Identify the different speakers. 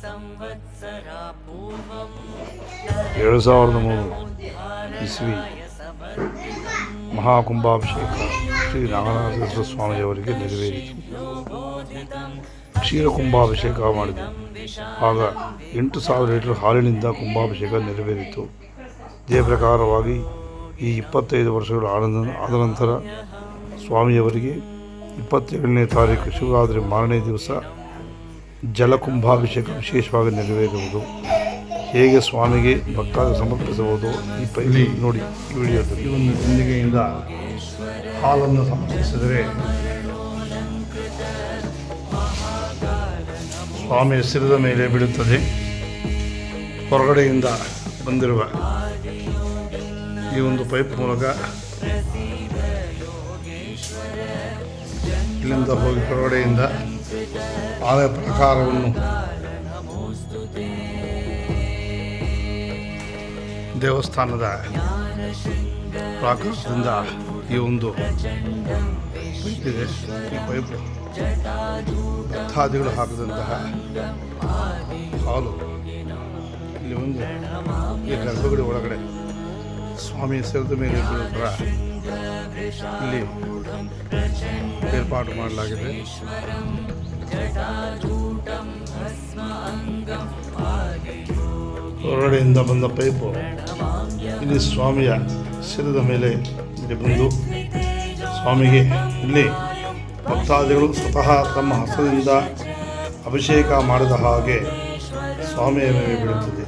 Speaker 1: 2003 ಇಸ್ವಿ ಮಹಾಕುಂಭಾಭಿಷೇಕ ಶ್ರೀ ನಾಗನಾಥೇಶ್ವರ ಸ್ವಾಮಿಯವರಿಗೆ ನೆರವೇರಿತು. ಕ್ಷೀರ ಕುಂಭಾಭಿಷೇಕ ಮಾಡಿತು. ಆಗ 8,000 ಲೀಟರ್ ಹಾಲಿನಿಂದ ಕುಂಭಾಭಿಷೇಕ ನೆರವೇರಿತು. ಇದೇ ಪ್ರಕಾರವಾಗಿ ಈ 25 ವರ್ಷಗಳು ಆದ ನಂತರ ಸ್ವಾಮಿಯವರಿಗೆ 27ನೇ ತಾರೀಕು ಶಿವರಾತ್ರಿ ಮಾರನೇ ದಿವಸ ಜಲಕುಂಭಾಭಿಷೇಕ ವಿಶೇಷವಾಗಿ ನೆರವೇರುವುದು. ಹೇಗೆ ಸ್ವಾಮಿಗೆ ಭಕ್ತಾದಿ ಸಮರ್ಪಿಸಬಹುದು ಈ ಪೈಲಿ ನೋಡಿ ಈ ವಿಡಿಯೋದಲ್ಲಿ. ಈ ಒಂದು ಬಿಂದಿಗೆಯಿಂದ ಹಾಲನ್ನು ಸಮರ್ಪಿಸಿದರೆ ಸ್ವಾಮಿಯ ಶಿರದ ಮೇಲೆ ಬೀಳುತ್ತದೆ. ಹೊರಗಡೆಯಿಂದ ಬಂದಿರುವ ಈ ಒಂದು ಪೈಪ್ ಮೂಲಕ ಇಲ್ಲಿಂದ ಹೋಗಿ ಹೊರಗಡೆಯಿಂದ ಆಲಯ ಪ್ರಕಾರವನ್ನು ದೇವಸ್ಥಾನದ ಪ್ರಾಕಾರದಿಂದ ಈ ಒಂದು ಪೈಪ್ ಇದೆ. ಈ ಪೈಪ್ ಭಕ್ತಾದಿಗಳು ಹಾಕಿದಂತಹ ಹಾಲು ಇಲ್ಲಿ ಒಂದು ಈ ಗರ್ಭಗುಡಿ ಒಳಗಡೆ ಸ್ವಾಮಿ ಶಿರದ ಮೇಲೆ ಬೀಳುವ ಇಲ್ಲಿ ಏರ್ಪಾಡು ಮಾಡಲಾಗಿದೆ. ಹೊರಗಡೆಯಿಂದ ಬಂದ ಪೈಪು ಇಲ್ಲಿ ಸ್ವಾಮಿಯ ಶಿರದ ಮೇಲೆ ಇಲ್ಲಿ ಬಂದು ಸ್ವಾಮಿಗೆ ಇಲ್ಲಿ ಭಕ್ತಾದಿಗಳು ಸ್ವತಃ ತಮ್ಮ ಹಸ್ತದಿಂದ ಅಭಿಷೇಕ ಮಾಡಿದ ಹಾಗೆ ಸ್ವಾಮಿಯ ಮೇಲೆ ಬೀಳುತ್ತದೆ.